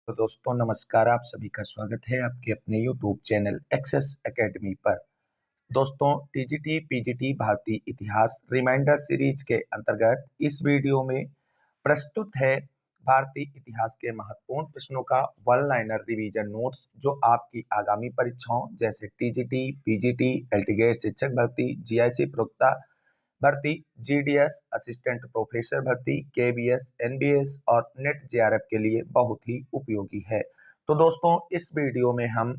तो दोस्तों नमस्कार, आप सभी का स्वागत है आपके अपने YouTube चैनल एक्सेस एकेडमी पर। दोस्तों टीजीटी पीजीटी भारतीय इतिहास रिमाइंडर सीरीज के अंतर्गत इस वीडियो में प्रस्तुत है भारतीय इतिहास के महत्वपूर्ण प्रश्नों का वन लाइनर रिवीजन नोट्स, जो आपकी आगामी परीक्षाओं जैसे टीजीटी पीजीटी एलटीगेट शिक्षक भर्ती जीआईसी प्रवक्ता भर्ती, जीडीएस असिस्टेंट प्रोफेसर भर्ती, केबीएस, एनबीएस और नेट जेआरएफ के लिए बहुत ही उपयोगी है। तो दोस्तों इस वीडियो में हम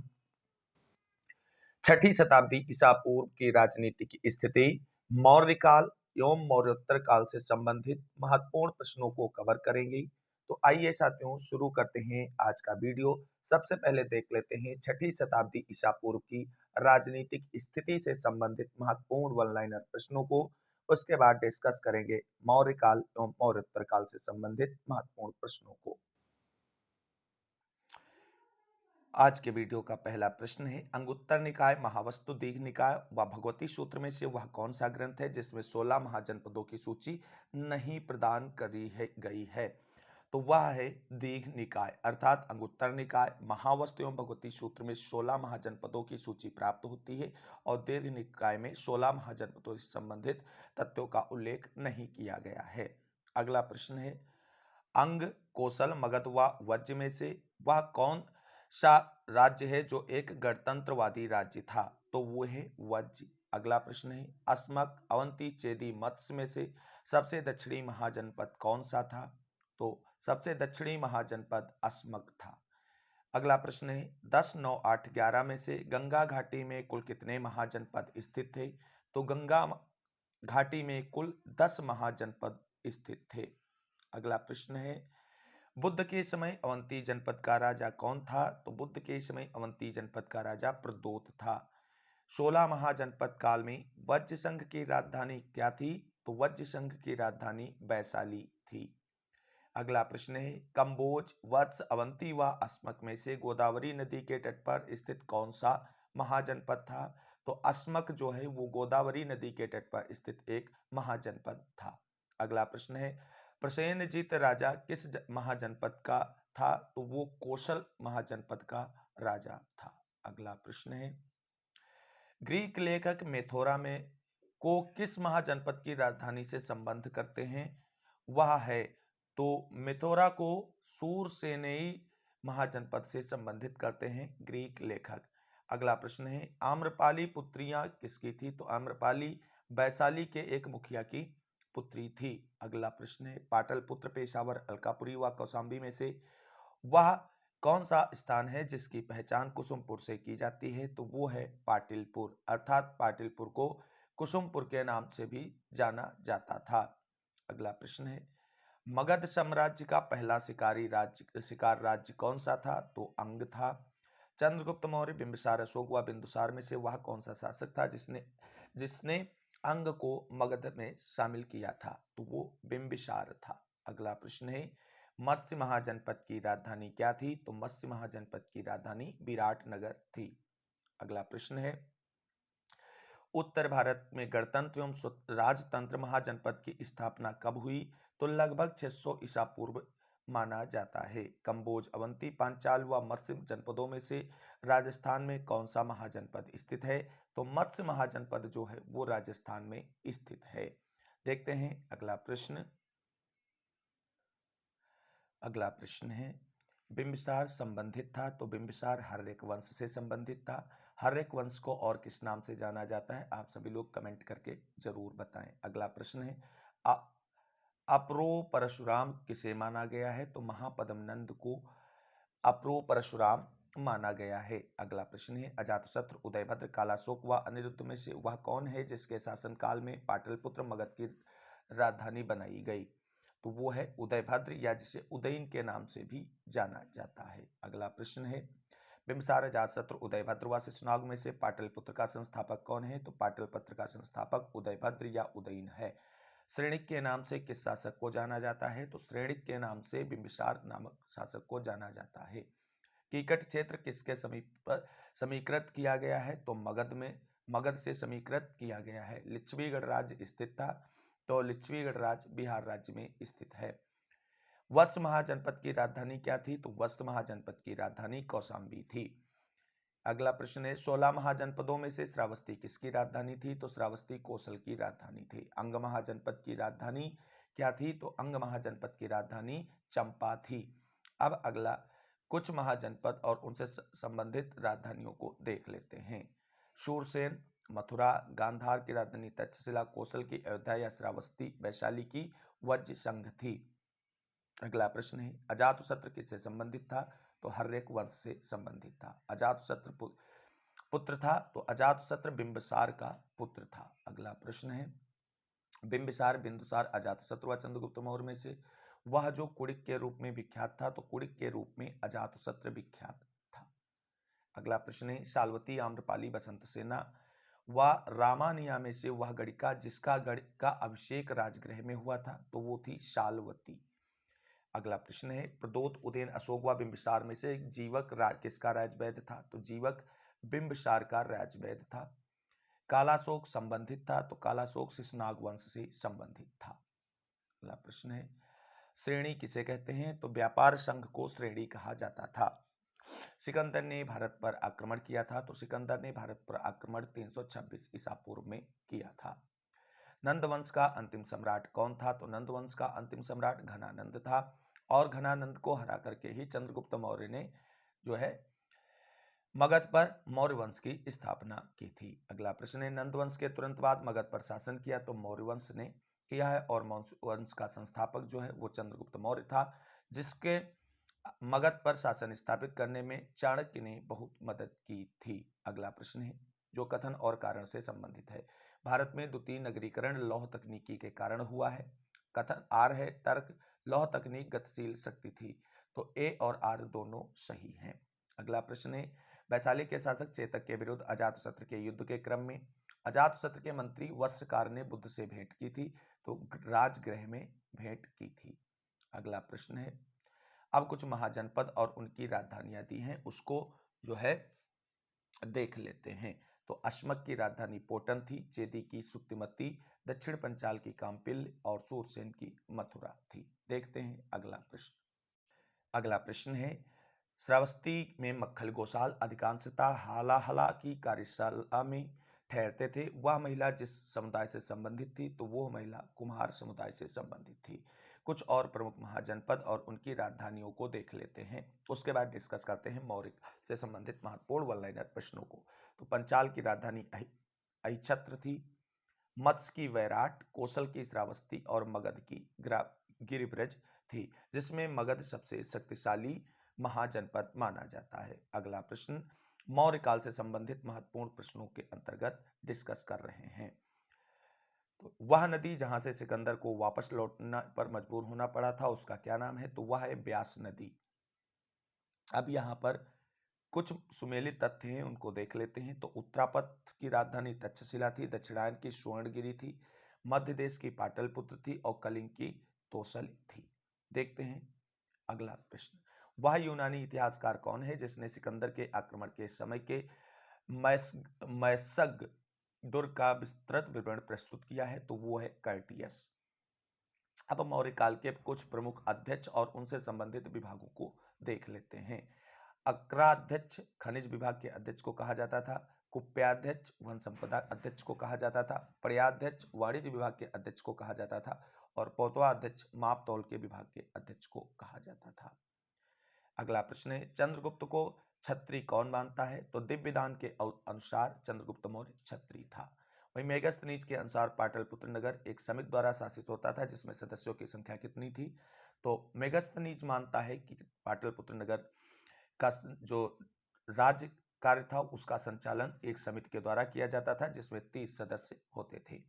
छठी शताब्दी ईसा पूर्व की राजनीतिक स्थिति, मौर्य काल एवं मौर्योत्तर काल से संबंधित महत्वपूर्ण प्रश्नों को कवर करेंगे। तो आइए साथियों शुरू करते हैं आज का वीडियो। सबसे पहले देख लेते हैं छठी शताब्दी ईसा पूर्व की राजनीतिक स्थिति से संबंधित महत्वपूर्ण वन लाइनर प्रश्नों को। उसके बाद डिस्कस करेंगे मौर्य काल एवं मौर्योत्तर काल से संबंधित महत्वपूर्ण प्रश्नों को। आज के वीडियो का पहला प्रश्न है, अंगुत्तर निकाय, महावस्तु दीघ निकाय व भगवती सूत्र में से वह कौन सा ग्रंथ है जिसमें 16 महाजनपदों की सूची नहीं प्रदान करी गई है? तो वह है दीघ निकाय, अर्थात अंगुत्तर निकाय, महावस्तु एवं भगवती सूत्र में 16 महाजनपदों की सूची प्राप्त होती है और दीर्घ निकाय में 16 महाजनपदों से संबंधित तथ्यों का उल्लेख नहीं किया गया है। अगला प्रश्न है, अंग, कौशल, मगध व वज्र में से वह कौन सा राज्य है जो एक गणतंत्रवादी राज्य था? तो वो है वज्र। अगला प्रश्न है, अस्मक, अवंती, चेदी, मत्स्य में से सबसे दक्षिणी महाजनपद कौन सा था? तो सबसे दक्षिणी महाजनपद अस्मक था। अगला प्रश्न है, 10, 9, 8, 11 में से गंगा घाटी में कुल कितने महाजनपद स्थित थे? तो गंगा घाटी में कुल 10 महाजनपद स्थित थे। अगला प्रश्न है, बुद्ध के समय अवंती जनपद का राजा कौन था? तो बुद्ध के समय अवंती जनपद का राजा प्रदोत था। 16 महाजनपद काल में वज्र संघ की राजधानी क्या थी? तो वज्र संघ की राजधानी वैशाली थी। अगला प्रश्न है, कंबोज, वत्स, अवंती व अस्मक में से गोदावरी नदी के तट पर स्थित कौन सा महाजनपद था? तो अस्मक जो है वो गोदावरी नदी के तट पर स्थित एक महाजनपद था। अगला प्रश्न है, प्रसेनजीत राजा किस महाजनपद का था? तो वो कौशल महाजनपद का राजा था। अगला प्रश्न है, ग्रीक लेखक मेथोरा में को किस महाजनपद की राजधानी से संबंध करते हैं? वह है, तो मेथोरा को सूरसेनेई महाजनपद से संबंधित करते हैं ग्रीक लेखक। अगला प्रश्न है, आम्रपाली पुत्रियां किसकी थी? तो आम्रपाली वैशाली के एक मुखिया की पुत्री थी। अगला प्रश्न है, पाटलिपुत्र, पेशावर, अलकापुरी व कौशाम्बी में से वह कौन सा स्थान है जिसकी पहचान कुसुमपुर से की जाती है? तो वो है पाटिलपुर, अर्थात पाटिलपुर को कुसुमपुर के नाम से भी जाना जाता था। अगला प्रश्न है, मगध साम्राज्य का पहला शिकार राज्य कौन सा था? तो अंग था। चंद्रगुप्त मौर्य, बिंबिसार, अशोक व बिंदुसार में से वह कौन सा शासक था जिसने जिसने अंग को मगध में शामिल किया था? तो वो बिंबिसार था। अगला प्रश्न है, मत्स्य महाजनपद की राजधानी क्या थी? तो मत्स्य महाजनपद की राजधानी विराटनगर थी। अगला प्रश्न है, उत्तर भारत में गणतंत्र एवं राजतंत्र महाजनपद की स्थापना कब हुई? तो लगभग 600 ईसा पूर्व माना जाता है। कंबोज, अवंती, पांचाल व मत्स्य जनपदों में से राजस्थान में कौन सा महाजनपद स्थित है? तो मत्स्य महाजनपद जो है वो राजस्थान में स्थित है। देखते हैं अगला प्रश्न। अगला प्रश्न है, बिंबिसार संबंधित था? तो बिंबिसार हर्यक वंश से संबंधित था। हर्यक वंश को और किस नाम से जाना जाता है? आप सभी लोग कमेंट करके जरूर बताएं। अगला प्रश्न है, अपरो परशुराम किसे माना गया है? तो महापद्म नंद को अपरो परशुराम माना गया है। अगला प्रश्न है, अजातशत्रु, उदयभद्र, कालाशोक व अनिरुद्ध में से वह कौन है जिसके शासनकाल में पाटलिपुत्र मगध की राजधानी बनाई गई? तो वो है उदयभद्र, या जिसे उदयन के नाम से भी जाना जाता है। अगला प्रश्न है, बिंबिसार, अजातशत्रु, उदयभद्र व शिशुनाग में से पाटलिपुत्र का संस्थापक कौन है? तो पाटलिपुत्र का संस्थापक उदयभद्र या उदयन है। श्रेणिक के नाम से किस शासक को जाना जाता है? तो श्रेणिक के नाम से बिंबिसार नामक शासक को जाना जाता है। कीकट क्षेत्र किसके समीप समीकृत किया गया है? तो मगध से समीकृत किया गया है। लिच्छवीगढ़ राज्य स्थित था? तो लिच्छवीगढ़ राज्य बिहार राज्य में स्थित है। वत्स महाजनपद की राजधानी क्या थी? तो वत्स महाजनपद की राजधानी कौशाम्बी थी। अगला प्रश्न है, 16 महाजनपदों में से श्रावस्ती किसकी राजधानी थी? तो श्रावस्ती कौशल की राजधानी थी। अंग महाजनपद की राजधानी क्या थी? तो अंग महाजनपद की राजधानी चंपा थी। अब अगला, कुछ महाजनपद और उनसे संबंधित राजधानियों को देख लेते हैं। शूरसेन, मथुरा, गांधार की राजधानी तक्षशिला, कौशल की अयोध्या या श्रावस्ती, वैशाली की वज्र संघ थी। अगला प्रश्न है, अजातशत्रु किससे संबंधित था? तो हर्यक वंश से संबंधित था। अजातशत्रु पुत्र था, तो अजातशत्रु बिंबिसार का पुत्र था। अगला प्रश्न है, बिंबिसार, बिंदुसार, अजातशत्रु व चंद्रगुप्त मौर्य में से वह जो कुड़िक के रूप में विख्यात था? तो कुड़िक के रूप में अजातशत्रु विख्यात था। अगला प्रश्न है, साल्वती, आम्रपाली, बसंत सेना व रामानिया में से वह गणिका जिसका गण का अभिषेक राजगृह में हुआ था? तो वो थी शाल्वती। अगला प्रश्न है, प्रदोत, उदयन, अशोक व बिंबिसार में से जीवक किसका राजवैद्य था? तो जीवक बिंबिसार का राजवैद्य था। कालाशोक संबंधित था, तो कालाशोक शिशुनाग वंश से संबंधित था। अगला प्रश्न है, श्रेणी किसे कहते हैं? तो व्यापार संघ को श्रेणी कहा जाता था। सिकंदर ने भारत पर आक्रमण किया था, तो सिकंदर ने भारत पर आक्रमण 326 ईसा पूर्व में किया था। नंद वंश का अंतिम सम्राट कौन था? तो नंद वंश का अंतिम सम्राट घनानंद था, और घनानंद को हरा करके ही चंद्रगुप्त मौर्य ने जो है मगध पर मौर्य वंश की स्थापना की थी। अगला प्रश्न है, नंद वंश के तुरंत बाद मगध पर शासन किया तो मौर्य वंश ने किया है, और मौर्य वंश का संस्थापक जो है वो चंद्रगुप्त मौर्य था, जिसके मगध पर शासन स्थापित करने में चाणक्य ने बहुत मदद की थी। अगला प्रश्न है, जो कथन और कारण से संबंधित है। भारत में द्वितीय नगरीकरण लौह तकनीकी के कारण हुआ है। कथन आर है, तर्क, लौह तकनीक गतिशील शक्ति थी। तो ए और आर दोनों सही हैं। अगला प्रश्न है, वैशाली के शासक चेतक के विरुद्ध अजातशत्रु के युद्ध के क्रम में अजातशत्रु के मंत्री वत्सकार ने बुद्ध से भेंट की थी, तो राजगृह में भेंट की थी। अगला प्रश्न है, अब कुछ महाजनपद और उनकी राजधानियां दी हैं, उसको जो है देख लेते हैं। तो अश्मक की राजधानी पोटन थी, चेदी की सुक्तिमती, दक्षिण पंचाल की काम्पिल और सूरसेन की मथुरा थी। देखते हैं अगला प्रश्न। अगला प्रश्न है, श्रावस्ती में मक्खल गोसाल अधिकांशतः हालाहला की कार्यशाला में ठहरते थे। वह महिला जिस समुदाय से संबंधित थी, तो वो महिला कुम्हार समुदाय से संबंधित थी। कुछ और प्रमुख महाजनपद और उनकी राजधानियों को देख लेते हैं, उसके बाद डिस्कस करते हैं मौर्य से संबंधित महत्वपूर्ण वन लाइनर प्रश्नों को। तो पंचाल की राजधानी अहिछत्र थी, मत्स्य की वैराट, कौशल की श्रावस्ती और मगध की गिरिब्रज थी, जिसमें मगध सबसे शक्तिशाली महाजनपद माना जाता है। अगला प्रश्न मौर्य काल से संबंधित महत्वपूर्ण प्रश्नों के अंतर्गत डिस्कस कर रहे हैं। तो वह नदी जहां से सिकंदर को वापस लौटना पर मजबूर होना पड़ा था, उसका क्या नाम है? तो वह है ब्यास नदी। अब यहाँ पर कुछ सुमेलित तथ्य हैं, उनको देख लेते हैं। तो उत्तरापथ की राजधानी तक्षशिला थी, दक्षिणायन की स्वर्णगिरी थी, मध्य देश की पाटलिपुत्र थी और कलिंग की तोसल थी। देखते हैं अगला प्रश्न, वह यूनानी इतिहासकार कौन है जिसने सिकंदर के आक्रमण के समय के मैसग दुर्ग का विस्तृत विवरण प्रस्तुत किया है? तो वो है कर्टियस। अब मौर्य काल के कुछ प्रमुख अध्यक्ष और उनसे संबंधित विभागों को देख लेते हैं। अक्राध्यक्ष खनिज विभाग के अध्यक्ष को कहा जाता था, कुप्याध्यक्ष वन संपदा अध्यक्ष को कहा जाता था, पर्याध्यक्ष वाणिज्य विभाग के अध्यक्ष को कहा जाता था, और पौतवा अध्यक्ष माप तौल के विभाग के अध्यक्ष को कहा जाता था। अगला प्रश्न है, चंद्रगुप्त को क्षत्रिय कौन मानता है? तो दिव्यदान के अनुसार चंद्रगुप्त मौर्य क्षत्रिय था। वहीं मेगास्थनीज के अनुसार पाटलिपुत्र नगर एक समिति द्वारा शासित होता था, जिसमें सदस्यों की संख्या कितनी थी? तो मेगास्थनीज मानता है कि पाटलिपुत्र नगर का जो राज्य कार्य था उसका संचालन एक समिति के द्वारा किया जाता था, जिसमें 30 सदस्य होते थे।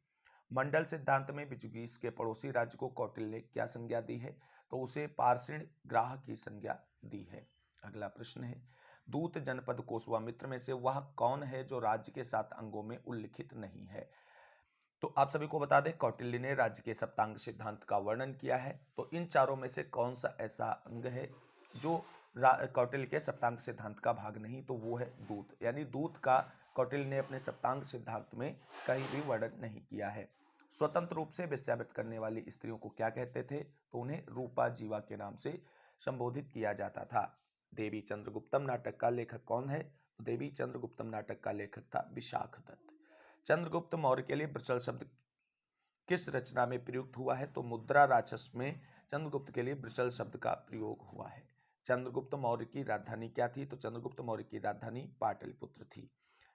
मंडल सिद्धांत में बिजुगीस के पड़ोसी राज्य को कौटिल्य क्या संज्ञा दी है? तो उसे पार्षण ग्राह की संज्ञा दी है। अगला प्रश्न है, दूत जनपद कोसवामित्र में से वह कौन है जो राज्य के 7 अंगों में उल्लिखित नहीं है? तो आप सभी को बता दें, कौटिल्य ने राज्य के सप्तांग सिद्धांत का वर्णन किया है। तो इन चारों में से कौन सा ऐसा अंग है जो कौटिल्य के सप्तांग सिद्धांत का भाग नहीं? तो वो है दूत, यानी दूत का कौटिल्य ने अपने सप्तांग सिद्धांत में कहीं भी वर्णन नहीं किया है। स्वतंत्र रूप से वेश्यावृत्ति करने वाली स्त्रियों को क्या कहते थे? तो उन्हें रूपा जीवा के नाम से संबोधित किया जाता था। देवी चंद्रगुप्तम नाटक का लेखक कौन है? तो देवी चंद्रगुप्तम नाटक का लेखक था विशाख दत्त। चंद्रगुप्त मौर्य के लिए वृषल शब्द किस रचना में प्रयुक्त हुआ है? तो मुद्रा राक्षस में चंद्रगुप्त के लिए वृषल शब्द का प्रयोग हुआ है। चंद्रगुप्त मौर्य की राजधानी क्या थी? तो चंद्रगुप्त मौर्य की राजधानी पाटलिपुत्र थी।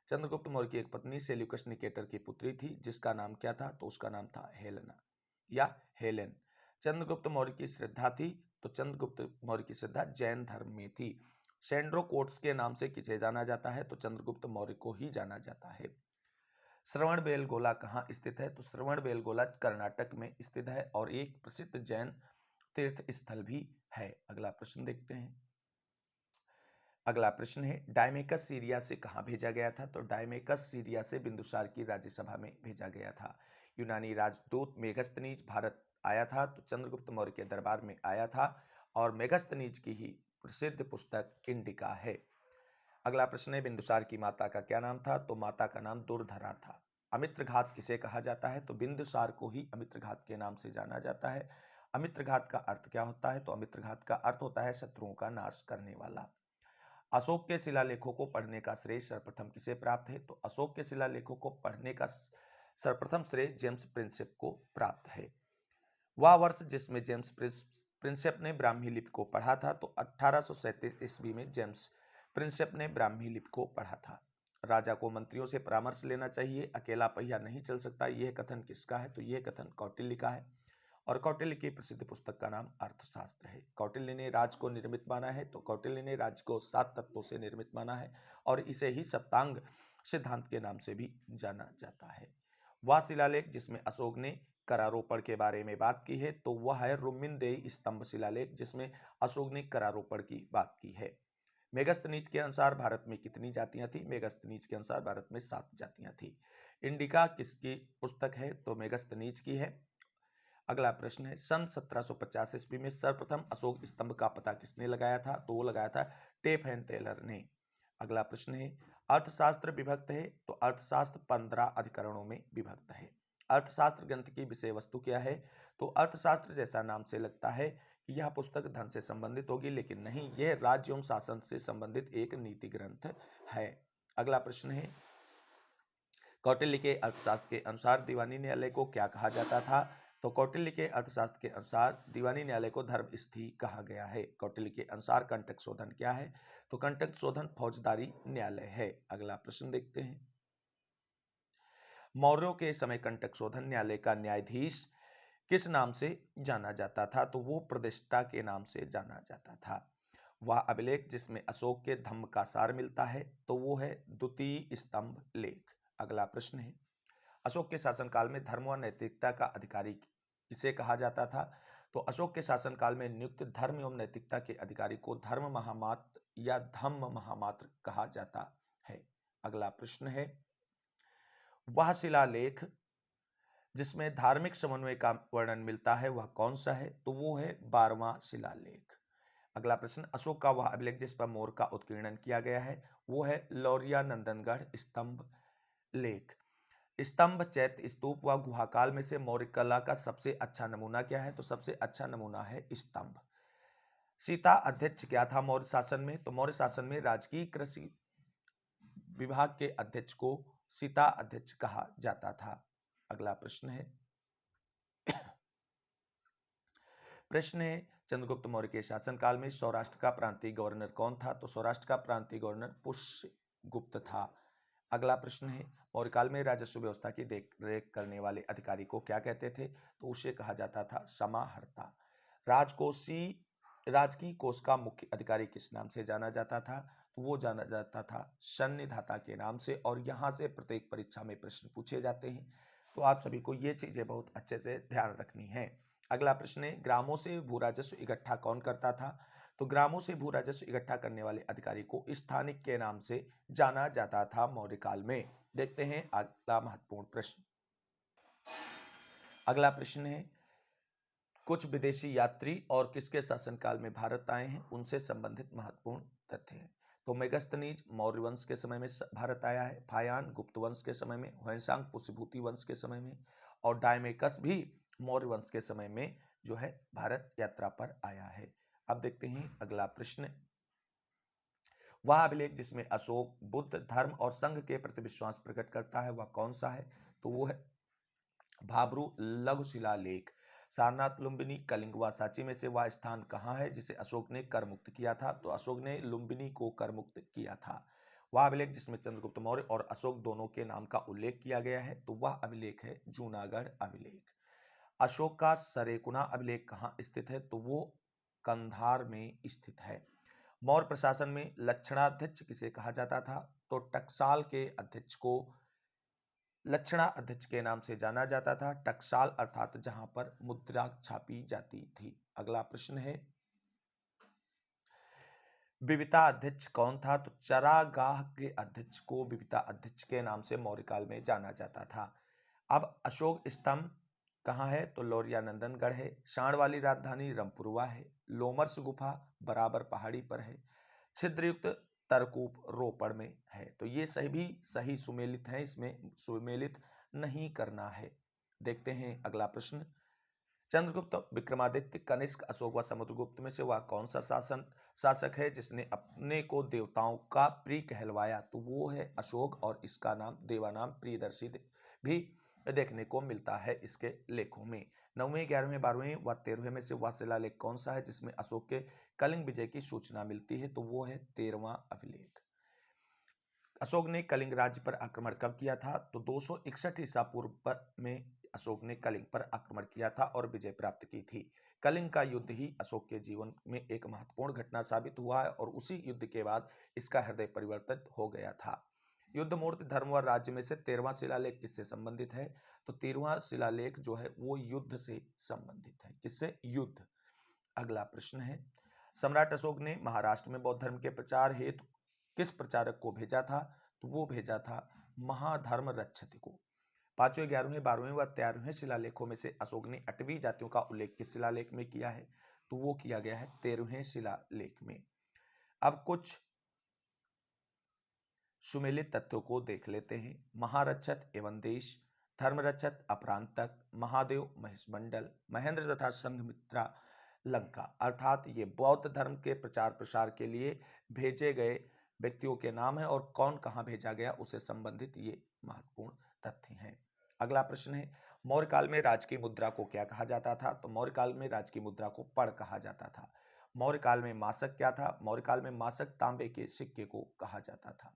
चंद्रगुप्त मौर्य की एक पत्नी सेल्यूकस निकेटर की पुत्री थी, जिसका नाम क्या था? तो उसका नाम था हेलेना या हेलेन। चंद्रगुप्त मौर्य की श्रद्धा थी, तो चंद्रगुप्त मौर्य की श्रद्धा जैन धर्म में थी। सेंड्रोकोट्स के नाम से किसे जाना जाता है? तो चंद्रगुप्त मौर्य को ही जाना जाता है। श्रवणबेलगोला कहाँ स्थित है? तो श्रवणबेलगोला कर्नाटक में स्थित है और एक प्रसिद्ध जैन तीर्थ स्थल भी है। अगला प्रश्न देखते हैं। अगला प्रश्न है, डायमेकस सीरिया से कहाँ भेजा गया था? तो डायमेकस सीरिया से बिंदुसार की राज्यसभा में भेजा गया था। यूनानी राजदूत मेगस्थनीज भारत आया था, तो चंद्रगुप्त मौर्य के दरबार में आया था और मेगस्थनीज की ही प्रसिद्ध पुस्तक इंडिका है। अगला प्रश्न है, बिंदुसार की माता का क्या नाम था? तो माता का नाम दुर्धरा था। अमित्रघात किसे कहा जाता है? तो बिंदुसार को ही अमित्रघात के नाम से जाना जाता है। अमित्रघात का अर्थ क्या होता है? तो अमित्रघात का अर्थ होता है शत्रुओं का नाश करने वाला। अशोक के शिलालेखों को पढ़ने का श्रेय सर्वप्रथम किसे प्राप्त है? तो अशोक के शिलालेखों को पढ़ने का सर्वप्रथम श्रेय जेम्स प्रिंसेप को प्राप्त है। वह वर्ष जिसमें जेम्स प्रिंसेप ने ब्राह्मी लिपि को पढ़ा था, तो 1837 ईस्वी में जेम्स प्रिंसेप ने ब्राह्मी लिपि को पढ़ा था। राजा को मंत्रियों से परामर्श लेना चाहिए, अकेला पहिया नहीं चल सकता, यह कथन किसका है? तो यह कथन कौटिल्य का है और कौटिल्य की प्रसिद्ध पुस्तक का नाम अर्थशास्त्र है। कौटिल्य ने राज्य को निर्मित माना है, तो कौटिल्य ने राज्य को 7 तत्वों से निर्मित माना है और इसे ही सप्तांग सिद्धांत के नाम से भी जाना जाता है। वह शिलालेख जिसमें अशोक ने करारोपण के बारे में बात की है, तो वह है रुम्मिनदेई स्तंभ शिलालेख, जिसमें अशोक ने करारोपण की बात की है। मेगस्थनीज के अनुसार भारत में कितनी जातियां थी? मेगस्थनीज के अनुसार भारत में 7 जातियां थी। इंडिका किसकी पुस्तक है? तो मेगस्थनीज की है। अगला प्रश्न है, सन 1750 ईस्वी में सर्वप्रथम अशोक स्तंभ का पता किसने लगाया था? तो वो लगाया था टेफेन टेलर ने। अगला प्रश्न है, अर्थशास्त्र विभक्त है? तो अर्थशास्त्र 15 अधिकरणों में विभक्त है। अर्थशास्त्र ग्रंथ की विषय वस्तु क्या है? तो अर्थशास्त्र जैसा नाम से लगता है कि यह पुस्तक धन से संबंधित होगी, लेकिन नहीं, यह राज्य एवं शासन से संबंधित एक नीति ग्रंथ है। अगला प्रश्न है, कौटिल्य के अर्थशास्त्र के अनुसार दीवानी न्यायालय को क्या कहा जाता था? तो कौटिल्य के अर्थशास्त्र के अनुसार दीवानी न्यायालय को धर्मस्थी कहा गया है। कौटिल्य के अनुसार कंटक शोधन क्या है? तो कंटक शोधन फौजदारी न्यायालय है। अगला प्रश्न देखते हैं। मौर्यों के समय कंटक शोधन न्यायालय का न्यायाधीश किस नाम से जाना जाता था? तो वो प्रतिष्ठा के नाम से जाना जाता था। वह अभिलेख जिसमें अशोक के धम्म का सार मिलता है, तो वो है द्वितीय स्तंभ लेख। अगला प्रश्न है, अशोक के शासनकाल में धर्म व नैतिकता का अधिकारी किसे कहा जाता था? तो अशोक के शासनकाल में नियुक्त धर्म एवं नैतिकता के अधिकारी को धर्म महामात्र या धम्म महामात्र कहा जाता है। अगला प्रश्न है, वह शिलालेख जिसमें धार्मिक समन्वय का वर्णन मिलता है वह कौन सा है? तो वो है 12वां शिलालेख। अगला प्रश्न, अशोक का वह अभिलेख जिस पर मोर का उत्कीर्णन किया गया है वो है लौरिया नंदनगढ़ स्तंभ लेख। स्तंभ, चैत्य, स्तूप व गुहाकाल में से मौर्य कला का सबसे अच्छा नमूना क्या है? तो सबसे अच्छा नमूना है स्तंभ। सीता अध्यक्ष क्या था मौर्य शासन में? तो मौर्य शासन में राजकीय कृषि विभाग के अध्यक्ष को सीता अध्यक्ष कहा जाता था। अगला प्रश्न है, चंद्रगुप्त मौर्य के शासनकाल में सौराष्ट्र का प्रांतीय गवर्नर कौन था? तो सौराष्ट्र का प्रांतीय गवर्नर पुष्यगुप्त था। अगला प्रश्न है, मौर्य काल में राजस्व व्यवस्था की देखरेख करने वाले अधिकारी को क्या कहते थे? तो उसे कहा जाता था समाहर्ता। राजकोषी राजकीय कोष का मुख्य अधिकारी किस नाम से जाना जाता था? तो वो जाना जाता था सन्निधाता के नाम से, और यहाँ से प्रत्येक परीक्षा में प्रश्न पूछे जाते हैं, तो आप सभी को ये चीजें बहुत अच्छे से ध्यान रखनी है। अगला प्रश्न है, ग्रामों से भू राजस्व इकट्ठा कौन करता था? तो ग्रामों से भू राजस्व इकट्ठा करने वाले अधिकारी को स्थानिक के नाम से जाना जाता था मौर्य काल में। देखते हैं अगला महत्वपूर्ण प्रश्न। अगला प्रश्न है, कुछ विदेशी यात्री और किसके शासनकाल में भारत आए हैं, उनसे संबंधित महत्वपूर्ण तथ्य है। तो मेगस्थनीज मौर्य वंश के समय में भारत आया है, फायान गुप्त वंश के समय में, हुएनसांग पुष्यभूति वंश के समय में, और डायमेकस भी मौर्य वंश के समय में जो है भारत यात्रा पर आया है। अब देखते हैं अगला प्रश्न। वह अभिलेख जिसमें अशोक बुद्ध धर्म और संघ के प्रति विश्वास प्रकट करता है वह कौन सा है? तो वो है भाब्रू लघु शिलालेख। सारनाथ लुम्बिनी कलिंग व सांची में से वह स्थान कहाँ है जिसे अशोक ने कर मुक्त किया था? तो अशोक ने लुम्बिनी को कर मुक्त किया था। वह अभिलेख जिसमें चंद्रगुप्त मौर्य और अशोक दोनों के नाम का उल्लेख किया गया है तो वह अभिलेख है जूनागढ़ अभिलेख। अशोक का सरेकुना अभिलेख कहाँ स्थित है? तो वो कंधार में स्थित है। मौर्य प्रशासन में लक्षणाध्यक्ष किसे कहा जाता था? तो टकसाल के अध्यक्ष को लक्षणा अध्यक्ष के नाम से जाना जाता था। टकसाल अर्थात जहां पर मुद्रा छापी जाती थी। अगला प्रश्न है, विविता अध्यक्ष कौन था? तो चरागाह के अध्यक्ष को विविता अध्यक्ष के नाम से मौर्य काल में जाना जाता था। अब अशोक स्तंभ कहाँ है? तो लौरिया नंदनगढ़ है। शाण वाली राजधानी रंपुरवा है। लोमर्स गुफा बराबर पहाड़ी पर है। छिद्रयुक्त तरकूप रोपड़ में है। तो ये सभी सही सुमेलित हैं, इसमें सुमेलित नहीं करना है। देखते हैं अगला प्रश्न। चंद्रगुप्त विक्रमादित्य कनिष्क अशोक व समुद्रगुप्त में से वह कौन सा शासक है जिसने अपने को देवताओं का प्रिय कहलवाया? तो वो है अशोक और इसका नाम देवानाम प्रियदर्शी भी देखने को मिलता है इसके लेखों में। 9वें 11वें 12वें व 13वें में से वह शिलालेख कौन सा है जिसमें अशोक के कलिंग विजय की सूचना मिलती है? तो वो है 13वां अभिलेख। अशोक ने कलिंग राज्य पर आक्रमण कब किया था? तो 261 ईसा पूर्व में अशोक ने कलिंग पर आक्रमण किया था और विजय प्राप्त की थी। कलिंग का युद्ध ही अशोक के जीवन में एक महत्वपूर्ण घटना साबित हुआ है और उसी युद्ध के बाद इसका हृदय परिवर्तन हो गया था। युद्ध मूर्ति धर्म व राज्य में से 13वां शिलालेख किससे संबंधित है? तो 13वां शिलालेख जो है वो युद्ध से संबंधित है। किससे? युद्ध। अगला प्रश्न है, सम्राट अशोक ने महाराष्ट्र में बौद्ध धर्म के प्रचार हेतु किस प्रचारक को भेजा था? तो वो भेजा था महाधर्म रक्षित को। 5वें 11वें 12वें व 13वें शिलालेखों में से अशोक ने 8वीं जातियों का उल्लेख किस शिलालेख में किया है? तो वो किया गया है 13वें शिलालेख में। अब कुछ सुमेलित तथ्यों को देख लेते हैं। महारक्षत एवं देश, धर्मरक्षत अपरांतक, महादेव महेशमंडल, महेंद्र तथा संघमित्रा लंका। अर्थात ये बौद्ध धर्म के प्रचार प्रसार के लिए भेजे गए व्यक्तियों के नाम है और कौन कहाँ भेजा गया उससे संबंधित ये महत्वपूर्ण तथ्य हैं। अगला प्रश्न है, मौर्य काल में राज की मुद्रा को क्या कहा जाता था? तो मौर्य काल में राज की मुद्रा को पड़ कहा जाता था। मौर्य काल में मासक क्या था? मौर्य काल में मासक तांबे के सिक्के को कहा जाता था।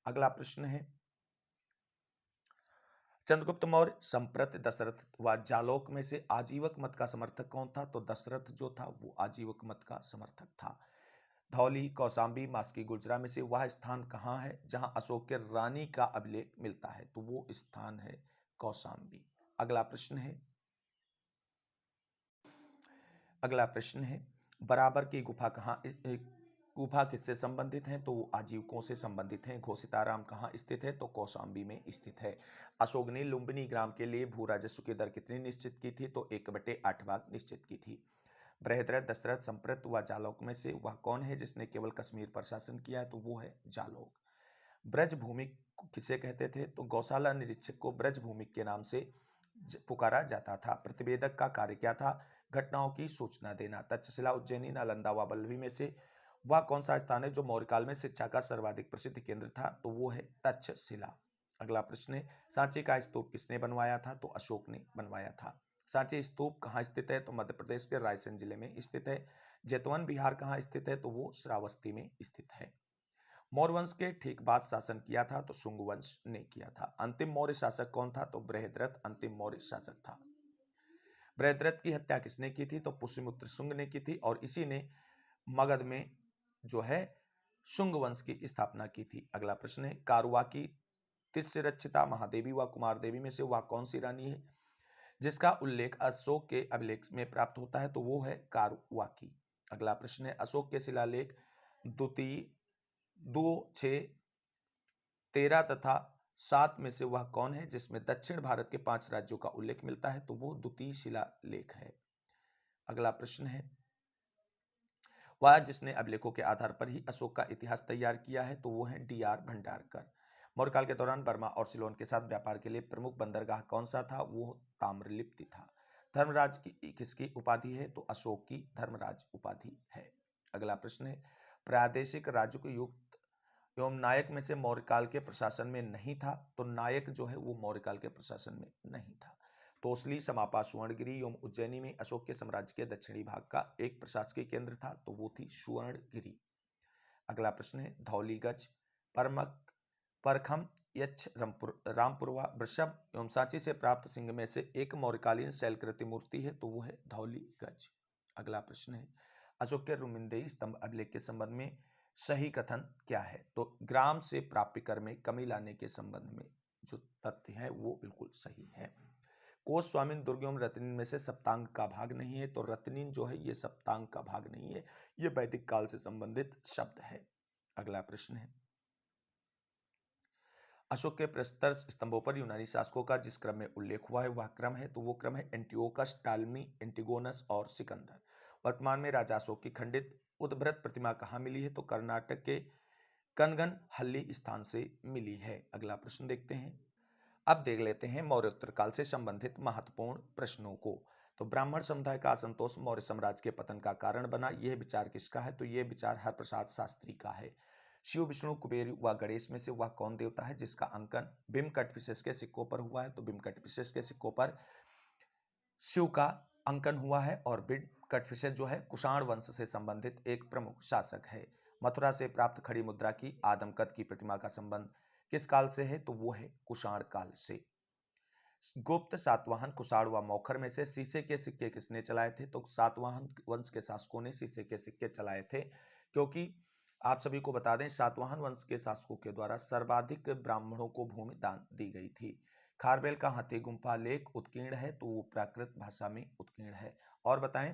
अगला प्रश्न है, चंद्रगुप्त मौर्य संप्रत दशरथ व जालोक में से आजीवक मत का समर्थक कौन था? तो दशरथ जो था वो आजीवक मत का समर्थक था। धौली कौसाम्बी मास्की गुजरा में से वह स्थान कहाँ है जहां अशोक के रानी का अभिलेख मिलता है? तो वो स्थान है कौसाम्बी। अगला प्रश्न है, अगला प्रश्न है, बराबर की गुफा कहाँ गुफा किससे संबंधित है? तो वो आजीवकों से संबंधित है। घोषिताराम कहाँ स्थित है? तो कौशाम्बी में स्थित है। अशोक ने लुम्बिनी ग्राम के लिए भू राजस्व की दर कितनी निश्चित की थी? तो 1/8 भाग निश्चित की थी। बृहद्रथ दशरथ संप्रत व जालौक में से वह कौन है जिसने केवल कश्मीर पर शासन किया है? तो वो है जालौक। ब्रज भूमि किसे कहते थे? तो गौशाला निरीक्षक को ब्रज भूमि के नाम से पुकारा जाता था। प्रतिवेदक का कार्य क्या था? घटनाओं की सूचना देना। तक्षशिला उज्जैनी नालंदा व बल्लभी में से वह कौन सा स्थान है जो मौर्य काल में शिक्षा का सर्वाधिक प्रसिद्ध केंद्र था? तो वो है तक्षशिला। अगला प्रश्न है, सांची का स्तूप किसने बनवाया था? तो अशोक ने बनवाया था। सांची स्तूप कहाँ स्थित है? तो मध्य प्रदेश के रायसेन जिले में स्थित है। जेतवन बिहार कहाँ स्थित है? तो वो श्रावस्ती में स्थित है। मौर्य वंश के ठीक बाद शासन किया था? तो शुंग वंश ने किया था। अंतिम मौर्य शासक कौन था? तो बृहद्रथ अंतिम मौर्य शासक था। बृहद्रथ की हत्या किसने की थी? तो पुष्यमित्र शुंग ने की थी और इसी ने मगध में जो है शुंग वंश की स्थापना की थी। अगला प्रश्न है, कारुआ की तिस्य रक्षिता महादेवी व कुमार देवी में से वह कौन सी रानी है जिसका उल्लेख अशोक के अभिलेख में प्राप्त होता है? तो वो है कारुआ की। अगला प्रश्न है, अशोक के शिलालेख द्वितीय 2, 6, 13 तथा 7 में से वह कौन है जिसमें दक्षिण भारत के 5 राज्यों का उल्लेख मिलता है? तो वो द्वितीय शिलालेख है। अगला प्रश्न है, वह जिसने अभिलेखों के आधार पर ही अशोक का इतिहास तैयार किया है? तो वो है डी आर भंडारकर। मौर्यकाल के दौरान बर्मा और सिलोन के साथ व्यापार के लिए प्रमुख बंदरगाह कौन सा था? वो ताम्रलिप्ति था। धर्मराज की किसकी उपाधि है? तो अशोक की धर्मराज उपाधि है। अगला प्रश्न है, प्रादेशिक राज्य को युक्त एवं नायक में से मौर्यकाल के प्रशासन में नहीं था। तो नायक जो है वो मौर्यकाल के प्रशासन में नहीं था। तोसली, समापा, सुवर्णगिरी एवं उज्जैनी में अशोक के साम्राज्य के दक्षिणी भाग का एक प्रशासकीय केंद्र था, तो वो थी सुवर्णगिरी। अगला प्रश्न है, धौलीगज, परमक, परखम, यक्ष, रामपुरवा, वृषभ एवं सांची से प्राप्त सिंह में से एक मौर्यकालीन शैलकृति मूर्ति है, तो वो है धौलीगज। अगला प्रश्न है, अशोक के रुमिंदेई स्तंभ अभिलेख के संबंध में सही कथन क्या है? तो ग्राम से प्राप्य कर में कमी लाने के संबंध में जो तथ्य है वो बिल्कुल सही है। कोश, स्वामीन, दुर्ग एवं रत्निन में से सप्तांग का भाग नहीं है। तो रत्निन जो है ये सप्तांग का भाग नहीं है, ये वैदिक काल से संबंधित शब्द है। अगला प्रश्न है, अशोक के प्रस्तर स्तंभों पर यूनानी शासकों का जिस क्रम में उल्लेख हुआ है वह क्रम है, तो वो क्रम है एंटिओकस, टालमी, एंटिगोनस और सिकंदर। वर्तमान में राजा अशोक की खंडित उद्भृत प्रतिमा कहाँ मिली है? तो कर्नाटक के कनगन हल्ली स्थान से मिली है। अगला प्रश्न देखते हैं। अब देख लेते हैं मौर्योत्तर काल से संबंधित महत्वपूर्ण प्रश्नों को। तो ब्राह्मण समुदाय का असंतोष मौर्य साम्राज्य के पतन का कारण बना, यह विचार किसका है? तो यह विचार हरप्रसाद शास्त्री का है। शिव, विष्णु, कुबेर व गणेश में से वह कौन देवता है जिसका अंकन बिम कटविशेष के सिक्कों पर हुआ है? तो बिम कटविशेष के सिक्कों पर शिव का अंकन हुआ है। और बिम कटविशेष जो है कुषाण वंश से संबंधित एक प्रमुख शासक है। मथुरा से प्राप्त खड़ी मुद्रा की आदमकद की प्रतिमा का संबंध किस काल से है? तो वो है कुषाण काल से। गुप्त, सातवाहन, कुषाण व मौखर में से शीशे के सिक्के किसने चलाए थे? तो सातवाहन वंश के शासकों ने शीशे के सिक्के चलाए थे, क्योंकि आप सभी को बता दें सातवाहन वंश के शासकों के द्वारा सर्वाधिक ब्राह्मणों को भूमि दान दी गई थी। खारवेल का हाथी गुम्फा लेख उत्कीर्ण है, तो वो प्राकृत भाषा में उत्कीर्ण है। और बताएं,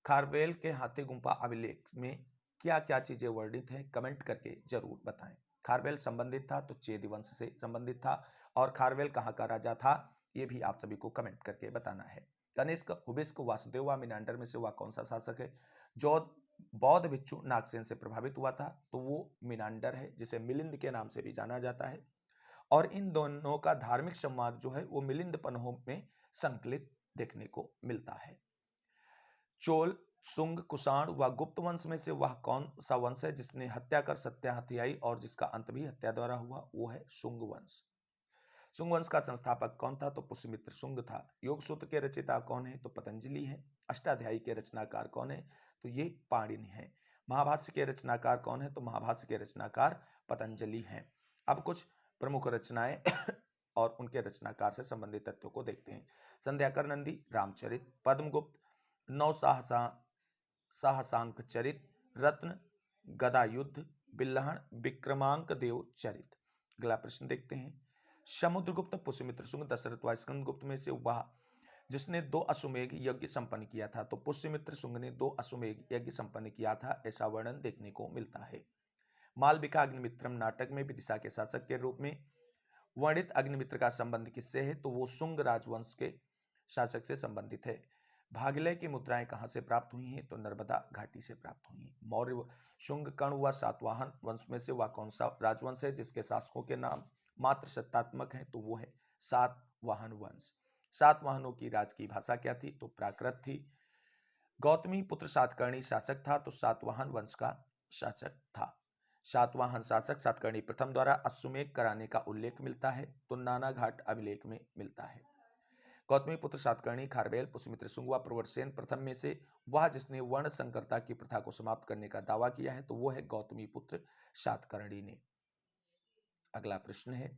खारवेल के हाथी गुम्फा अभिलेख में क्या क्या चीजें वर्णित हैं? कमेंट करके जरूर बताएं। खारवेल संबंधित था तो चेदी वंश से संबंधित था। और खारवेल कहाँ का राजा था ये भी आप सभी को कमेंट करके बताना है। कनिष्क, हुबिस्क, वासुदेव व मिनांडर में से वह कौन सा शासक है जो बौद्ध भिक्षु नागसेन से प्रभावित हुआ था? तो वो मिनांडर है, जिसे मिलिंद के नाम से भी जाना जाता है। और इन दोनों का धार्मिक संवाद जो है वो मिलिंद पन्हों में संकलित देखने को मिलता है। चोल, सुंग, कुषाण व गुप्त वंश में से वह कौन सा वंश है जिसने हत्या कर सत्या हत्याई और जिसका अंत भी हत्या द्वारा हुआ? वो है शुंग वंश। शुंग वंश का संस्थापक कौन था? तो पुष्यमित्र शुंग था। योग सूत्र के रचयिता कौन है? तो पतंजलि है। अष्टाध्यायी के रचनाकार कौन है? तो ये पाणिनि है। महाभाष्य के रचनाकार कौन है? तो महाभाष्य के रचनाकार पतंजलि हैं। अब कुछ प्रमुख रचनाएं और उनके रचनाकार से संबंधित तथ्यों को देखते हैं। संध्याकर नंदी, रामचरित, पद्मगुप्त, नौ साहसांक चरित, रत्न, गदा युद्ध, बिल्लहण, विक्रमांक देव चरित। अगला प्रश्न देखते हैं। समुद्रगुप्त, पुष्यमित्र शुंग, दशरथ व स्कंदगुप्त में से वह जिसने 2 अश्वमेघ यज्ञ संपन्न किया था? तो पुष्यमित्र शुंग ने 2 अश्वमेघ यज्ञ संपन्न किया था, ऐसा वर्णन देखने को मिलता है। मालविका अग्निमित्रम नाटक में विदिशा के शासक के रूप में वर्णित अग्निमित्र का संबंध किससे है? तो वो शुंग राजवंश के शासक से संबंधित है। भागलय की मुद्राएं कहां से प्राप्त हुई हैं? तो नर्मदा घाटी से प्राप्त हुई हैं। मौर्य, शुंग, कर्ण व सातवाहन वंश में से वह कौन सा राजवंश है जिसके शासकों के नाम मात्र सत्तात्मक है? तो वो है सातवाहन वंश। सातवाहनों की राज की भाषा क्या थी? तो प्राकृत थी। गौतमी पुत्र सातकर्णी शासक था, तो सातवाहन वंश का शासक था। सातवाहन शासक सातकर्णी प्रथम द्वारा अश्वमेध कराने का उल्लेख मिलता है, तो नानाघाट अभिलेख में मिलता है। गौतमी पुत्र सातकर्णी, खारवेल, पुष्यमित्र शुंग व प्रवरसेन प्रथम में से वह जिसने वर्ण संकरता की प्रथा को समाप्त करने का दावा किया है? तो वो है गौतमी पुत्र सातकर्णी ने। अगला प्रश्न है,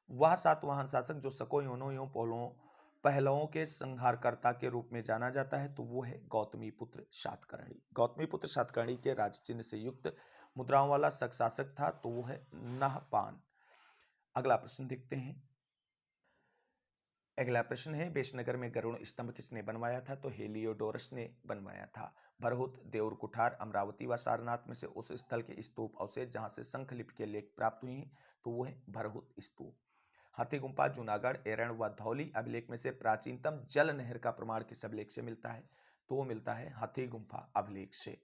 वह सातवाहन शासक जो सको, योनो एवं पहलवों के संहारकर्ता के रूप में जाना जाता है? तो वो है गौतमी पुत्र सातकर्णी। गौतमी पुत्र सातकर्णी के राजचिन्ह से युक्त मुद्राओं वाला शक शासक था, तो वो है नहपान। अगला प्रश्न देखते हैं। अगला प्रश्न है, बेशनगर में गरुड़ स्तंभ किसने बनवाया था? तो हेलियोडोरस ने बनवाया था। भरहुत, देउर कुठार, अमरावती व सारनाथ में से उस स्थल के स्तूप अवशेष जहां से शंख लिपि के लेख प्राप्त हुई, तो वो है भरहुत स्तूप। हाथी गुम्फा, जूनागढ़, एरण व धौली अभिलेख में से प्राचीनतम जल नहर का प्रमाण किस अभिलेख से मिलता है? तो वो मिलता है हाथी गुम्फा अभिलेख से।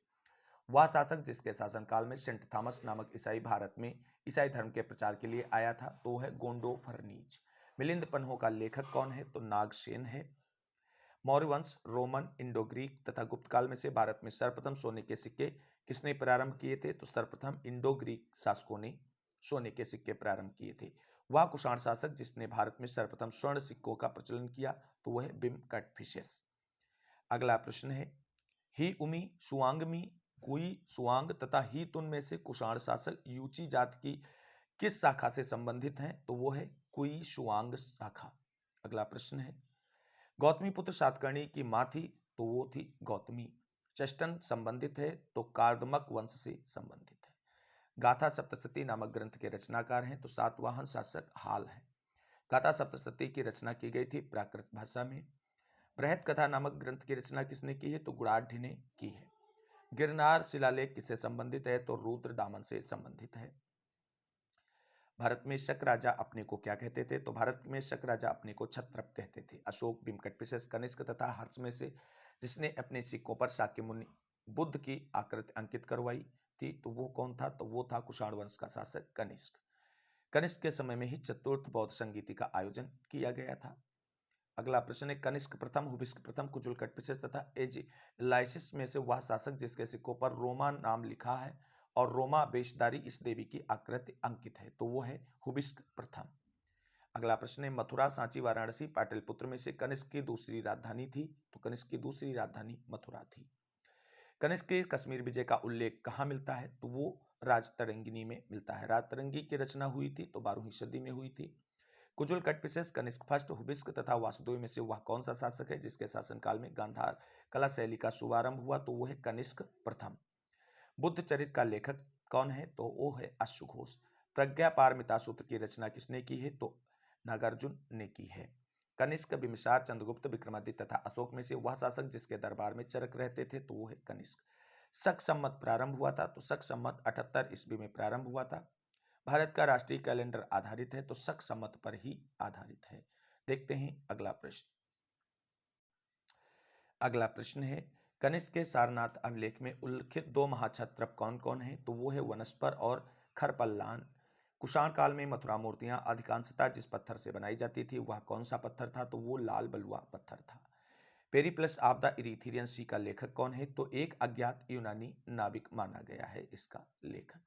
वह शासक जिसके शासनकाल में सेंट थॉमस नामक ईसाई भारत में ईसाई धर्म के प्रचार के लिए आया था तो है गोंडो फर्नीज। मिलिंद पन्हों का लेखक कौन है? तो नागसेन है। मौर्य वंश, रोमन, इंडो ग्रीक तथा गुप्त काल में से भारत में सर्वप्रथम सोने के सिक्के किसने प्रारंभ किए थे? तो सर्वप्रथम इंडो ग्रीक शासकों ने सोने के सिक्के प्रारंभ किए थे। वह कुषाण शासक जिसने भारत में सर्वप्रथम स्वर्ण सिक्कों का प्रचलन किया तो वह बिम कटफिशियस। अगला प्रश्न है, ही उमी, सुआंगमी, कुई, सुआंग तथा ही तुन में से कुषाण शासक यूची जाति की किस शाखा से संबंधित हैं? तो वो है कुई शुआंग शाखा। अगला प्रश्न है, गौतमी पुत्र सातकर्णी की मां थी तो वो थी गौतमी। चेस्टन संबंधित है तो कार्दमक वंश से संबंधित है। गाथा सप्तशती नामक ग्रंथ के रचनाकार हैं तो सातवाहन शासक हाल है। गाथा सप्तशती की रचना की गई थी प्राकृत भाषा में। बृहत कथा नामक ग्रंथ की रचना किसने की है? तो गुणाढ़ ने की है। गिरनार शिलालेख किससे संबंधित है? तो रुद्र दामन से संबंधित है। भारत में शक राजा अपने को क्या कहते थे? तो भारत में शक राजा अपने को क्षत्रप कहते थे। अशोक, भीमकटपिशस, कनिष्क तथा हर्ष में से जिसने अपने सिक्कों पर शाक्य मुनि बुद्ध की आकृति अंकित करवाई थी तो वो कौन था? तो वो था कुषाण वंश का शासक कनिष्क। कनिष्क के समय में ही चतुर्थ बौद्ध संगीति का आयोजन किया गया था। अगला प्रश्न है, कनिष्क प्रथम, हुबिस्क प्रथम, कुजुल कटपिशस तथा एज लाइसिस में से वह शासक जिसके सिक्कों पर रोमा नाम लिखा है और रोमा बेशदारी इस देवी की आकृति अंकित है तो वो है हुबिस्क प्रथम। अगला प्रश्न है, मथुरा, सांची, वाराणसी, पाटलिपुत्र में से कनिष्क की दूसरी राजधानी थी तो कनिष्क की दूसरी राजधानी मथुरा थी। कनिष्क के कश्मीर विजय का उल्लेख कहाँ मिलता है? तो वो राजतरंगिनी में मिलता है। राजतरंगी की रचना हुई थी तो 12वीं सदी में हुई थी। कुजुल कटपिशस, कनिष्क फर्स्ट, हुबिस्क तथा वासुदेव में से वह कौन सा शासक है जिसके शासनकाल में गांधार कला शैली का शुभारंभ हुआ? तो वो है कनिष्क प्रथम। बुद्ध चरित का लेखक कौन है? तो वो है अश्वघोष। प्रज्ञा पारमिता सूत्र की रचना किसने की है? तो नागार्जुन ने की है। कनिष्क, बिम्बिसार, चंद्रगुप्त, विक्रमादित्य तथा अशोक में से वह शासक जिसके दरबार में चरक रहते थे तो वो है कनिष्क। शक संमत प्रारंभ हुआ था तो शक संमत 78 ईस्वी में प्रारंभ हुआ था। भारत का राष्ट्रीय कैलेंडर आधारित है तो शक संमत पर ही आधारित है। देखते हैं अगला प्रश्न। अगला प्रश्न है, कनिष्क के सारनाथ अभिलेख में उल्लिखित दो महाक्षत्रप कौन कौन है? तो वो है वनस्पर और खरपल्लान। कुषाण काल में मथुरा मूर्तियां अधिकांशतः जिस पत्थर से बनाई जाती थी वह कौन सा पत्थर था? तो वो लाल बलुआ पत्थर था। पेरिप्लस ऑफ द इरीथियन सी का लेखक कौन है? तो एक अज्ञात यूनानी नाविक माना गया है इसका लेखक।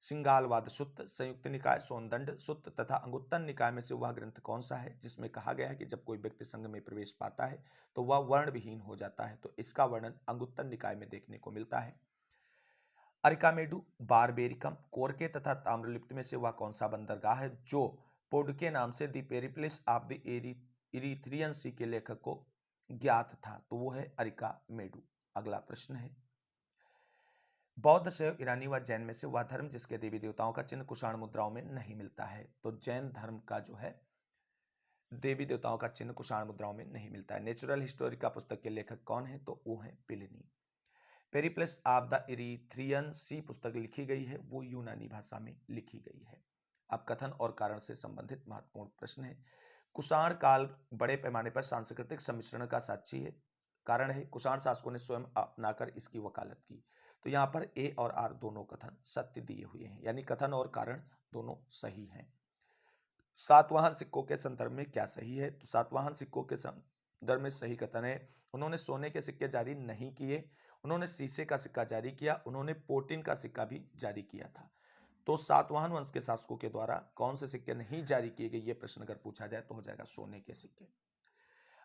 सिंगालवाद सुत्त, संयुक्त निकाय, सोनदंड सुत्त तथा अंगुत्तर निकाय में से वह ग्रंथ कौन सा है जिसमें कहा गया है कि जब कोई व्यक्ति संघ में प्रवेश पाता है तो वह वर्ण विहीन हो जाता है? तो इसका वर्णन अंगुत्तर निकाय में देखने को मिलता है। अरिकामेडु, बारबेरिकम, कोरके तथा ताम्रलिप्त में से वह कौन सा बंदरगाह है जो पोडके नाम से the Periplus of the Erythraean Sea के लेखक को ज्ञात था? तो वो है अरिकामेडु। अगला प्रश्न है, बौद्ध, शैव, ईरानी व जैन में से वह धर्म जिसके देवी देवताओं का चिन्ह कुषाण मुद्राओं में नहीं मिलता है? तो जैन धर्म का जो है देवी देवताओं का चिन्ह कुषाण मुद्राओं में नहीं मिलता है। नेचुरल हिस्टोरी का पुस्तक के लेखक कौन है? तो वो है Pliny. Periplus of the Erythraean Sea पुस्तक लिखी गई है वो यूनानी भाषा में लिखी गई है। अब कथन और कारण से संबंधित महत्वपूर्ण प्रश्न है, कुषाण काल बड़े पैमाने पर सांस्कृतिक सम्मिश्रण का साक्षी है। कारण है, कुषाण शासकों ने स्वयं अपनाकर इसकी वकालत की। तो यहाँ पर ए और आर दोनों कथन सत्य दिए हुए हैं, यानी कथन और कारण दोनों सही हैं। सातवाहन सिक्कों के संदर्भ में क्या सही है? तो सातवाहन सिक्कों के संदर्भ में सही कथन है, उन्होंने सोने के सिक्के जारी नहीं किए, उन्होंने शीशे का सिक्का जारी किया, उन्होंने पोटिन का सिक्का भी जारी किया था। तो सातवाहन वंश के शासकों के द्वारा कौन से सिक्के नहीं जारी किए गए, ये प्रश्न अगर पूछा जाए तो हो जाएगा सोने के सिक्के।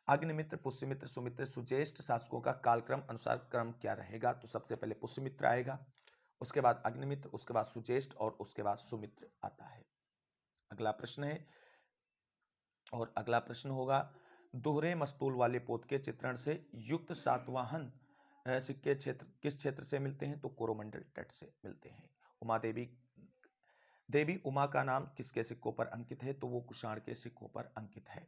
अग्निमित्र, पुष्यमित्र, सुमित्र, सुज्येष्ठ शासकों का कालक्रम अनुसार क्रम क्या रहेगा? तो सबसे पहले पुष्यमित्र आएगा, उसके बाद अग्निमित्र, उसके बाद सुज्येष्ठ और उसके बाद सुमित्र आता है। अगला प्रश्न है, और अगला प्रश्न होगा, दोहरे मस्तूल वाले पोत के चित्रण से युक्त सातवाहन सिक्के क्षेत्र किस क्षेत्र से मिलते हैं? तो कोरोमंडल तट से मिलते हैं। उमा देवी, देवी उमा का नाम किसके सिक्कों पर अंकित है? तो वो कुषाण के सिक्कों पर अंकित है।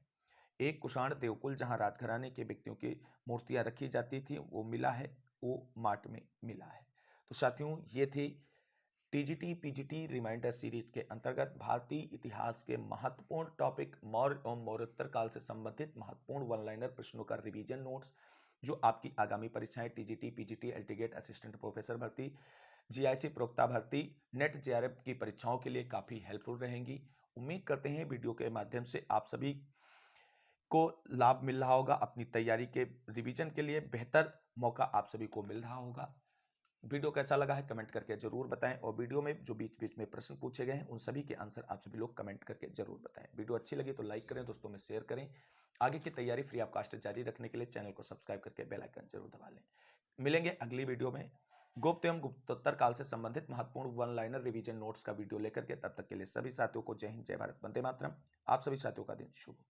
एक कुषाण देवकुल जहां राजघराने के व्यक्तियों की मूर्तियां रखी जाती थी वो मिला है, वो माट में मिला है। तो साथियों, ये थी टीजीटी पीजीटी रिमाइंडर सीरीज के अंतर्गत भारतीय इतिहास के महत्वपूर्ण टॉपिक मौर्य एवं मौर्योत्तर काल से संबंधित महत्वपूर्ण वन लाइनर प्रश्नों का रिवीजन नोट्स। जो आपकी आगामी परीक्षाएं टीजीटी, पीजीटी, एलटीगेट, असिस्टेंट प्रोफेसर भर्ती, जीआईसी प्रवक्ता भर्ती, नेट जेआरएफ की परीक्षाओं के लिए काफ़ी हेल्पफुल रहेंगी। उम्मीद करते हैं वीडियो के माध्यम से आप सभी को लाभ मिल रहा होगा। अपनी तैयारी के रिवीजन के लिए बेहतर मौका आप सभी को मिल रहा होगा। वीडियो कैसा लगा है कमेंट करके जरूर बताएं, और वीडियो में जो बीच बीच में प्रश्न पूछे गए हैं उन सभी के आंसर आप सभी लोग कमेंट करके जरूर बताएं। वीडियो अच्छी लगी तो लाइक करें, दोस्तों में शेयर करें। आगे की तैयारी फ्री ऑफ कॉस्ट जारी रखने के लिए चैनल को सब्सक्राइब करके बेल आइकन जरूर दबा लें। मिलेंगे अगली वीडियो में गुप्त एवं गुप्तोत्तर काल से संबंधित महत्वपूर्ण वन लाइनर रिवीजन नोट्स का वीडियो लेकर के। तब तक के लिए सभी साथियों को जय हिंद, जय भारत, वंदे मातरम। आप सभी साथियों का दिन शुभ हो।